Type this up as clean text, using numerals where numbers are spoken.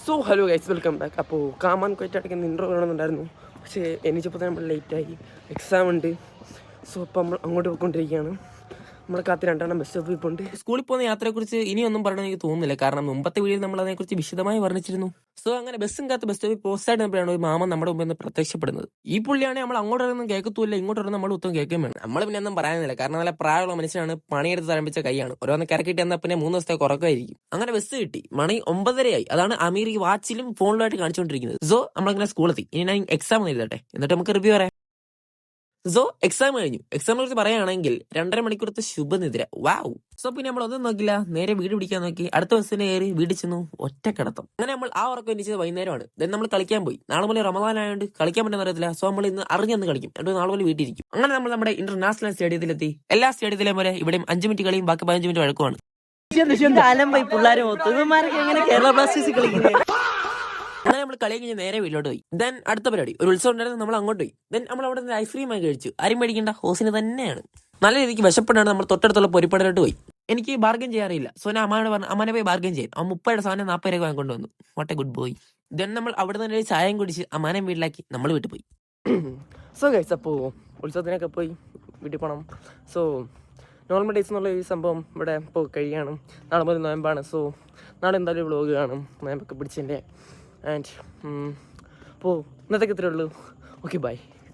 So hello guys, welcome back. അപ്പോൾ കാമാൻ ക്വൈറ്റായിട്ടൊക്കെ intro കാണുന്നുണ്ടായിരുന്നു, പക്ഷേ എനിക്കിപ്പോൾ തന്നെ നമ്മൾ ലേറ്റായി, എക്സാം ഉണ്ട്. സോ അപ്പോൾ നമ്മൾ അങ്ങോട്ട് പോയിക്കൊണ്ടിരിക്കുകയാണ്. നമ്മളെ കാത്ത് രണ്ടെണ്ണം ബസ് സ്റ്റോപ്പിൽ ഇപ്പോൾ ഉണ്ട്. സ്കൂളിൽ പോകുന്ന യാത്രയെക്കുറിച്ച് ഇനിയൊന്നും പറയണമെന്ന് എനിക്ക് തോന്നുന്നില്ല, കാരണം മുമ്പത്തെ വീഡിയോയിൽ നമ്മൾ അതിനെക്കുറിച്ച് വിശദമായി വർണ്ണിച്ചിരുന്നു. സോ അങ്ങനെ ബസ്സും കാത്ത് ബസ് സ്റ്റോപ്പിൽ പോസ്റ്റായിട്ട് നിന്നപ്പോഴാണ് ഒരു മാമൻ നമ്മുടെ മുമ്പിൽ നിന്ന് പ്രത്യക്ഷപ്പെടുന്നത്. ഈ പുള്ളിയാണെങ്കിൽ നമ്മൾ അങ്ങോട്ടൊന്നും കേൾക്കത്തുമില്ല, ഇങ്ങോട്ടൊന്നും നമ്മൾ ഉത്തരം കേൾക്കുകയും വേണം. നമ്മൾ പിന്നെ ഒന്നും പറയാനില്ല, കാരണം നല്ല പ്രായമുള്ള മനുഷ്യനാണ്, പണിയെടുത്ത് തരംഭിച്ച കൈയാണ്. ഓരോന്ന് കിടക്കിട്ട് എന്നാൽ പിന്നെ 3 ദിവസത്തെ കുറക്കായിരിക്കും. അങ്ങനെ ബസ് കിട്ടി, മണി 9:30 അതാണ് അമീർ ഈ വാച്ചിലും ഫോണിലുമായിട്ട് കാണിച്ചുകൊണ്ടിരിക്കുന്നത്. സോ നമ്മളിങ്ങനെ സ്കൂളെത്തി, ഇനി ഞാൻ എക്സാം എഴുതട്ടെ, എന്നിട്ട് നമുക്ക് റിവ്യൂ പറയാം. സോ എക്സാം കഴിഞ്ഞു. എക്സാമിനെ കുറിച്ച് പറയുകയാണെങ്കിൽ 2.5 മണിക്കൂറത്തെ ശുഭനിദ്ര. വാവ്. സോ പിന്നെ നമ്മൾ ഒന്നും നോക്കില്ല, നേരെ വീട് പിടിക്കാൻ നോക്കി. അടുത്ത ബസ്സിന് കയറി വീട്ടിൽ ചെന്നു, ഒറ്റ കിടത്തം. അങ്ങനെ നമ്മൾ ആ ഉറക്കം എണീച്ചത് വൈകുന്നേരമാണ്. ദെൻ നമ്മൾ കളിക്കാൻ പോയി. നാളെ മുതൽ റമദാൻ ആയതുകൊണ്ട് കളിക്കാൻ പറ്റുന്ന അറിയത്തില്ല. സോ നമ്മൾ ഇന്ന് അറിഞ്ഞൊന്ന് കളിക്കും, എന്നിട്ട് നാളെ മുതൽ വീട്ടിലിരിക്കും. അങ്ങനെ നമ്മൾ നമ്മുടെ ഇന്റർനാഷണൽ സ്റ്റേഡിയത്തിലെത്തി. എല്ലാ സ്റ്റേഡിയത്തിലും പോലെ ഇവിടെയും 5 മിനിറ്റ് കളിയും ബാക്കി 15 മിനിറ്റ് വഴക്കുമാണ്. അലമ്പായി പിള്ളേരെ മൊത്തം ഇവന്മാരൊക്കെ എങ്ങനെ കേരള ബ്ലാസ്റ്റേഴ്സ് കളിക്കുന്നത്. അങ്ങനെ നമ്മൾ കളി കഴിഞ്ഞ് നേരെ വീട്ടിലോട്ട് പോയി. ദെൻ അടുത്ത പരിപാടി, ഒരു ഉത്സവം ഉണ്ടായിരുന്നു, നമ്മൾ അങ്ങോട്ട് പോയി. ദെൻ നമ്മൾ അവിടെ നിന്ന് ഐസ്ക്രീമായി കഴിച്ചു. ആരും മേടിക്കേണ്ട, ഹോസിന് തന്നെയാണ്. നല്ല രീതിക്ക് വിശപ്പെട്ടാണ് നമ്മൾ തൊട്ടടുത്തുള്ള പൊരിപ്പടലോട്ട് പോയി. എനിക്ക് ബാർഗൻ ചെയ്യാറില്ല, സോ ഞാൻ അമ്മാനോട് പറഞ്ഞു അമ്മാനെ പോയി ബാർഗൻ ചെയ്യാൻ. 30 സാധനം 40 രൂപ വാങ്ങിക്കൊണ്ട് വന്നു. What A good boy. Then നമ്മൾ അവിടെ നിന്ന് ഒരു ചായയും കുടിച്ച് അമ്മാനെ വീട്ടിലാക്കി നമ്മൾ വീട്ടിൽ പോയി. സോ ഗൈസ്, അപ്പോൾ ഉത്സവത്തിനൊക്കെ പോയി വീട്ടിൽ പോകണം. സോ നോർമൽ ഡേയ്സ് എന്നുള്ള ഈ സംഭവം ഇവിടെ ഇപ്പോൾ കഴിയാണ്. നാളെ മുതൽ നോയമ്പാണ്. സോ നാളെ എന്തായാലും വ്ളോഗ് കാണും, നോയമ്പൊക്കെ പിടിച്ചതിൻ്റെ. ആൻഡ് അപ്പോൾ ഇന്നത്തേക്ക് ഇത്രയേ ഉള്ളൂ. Okay, by.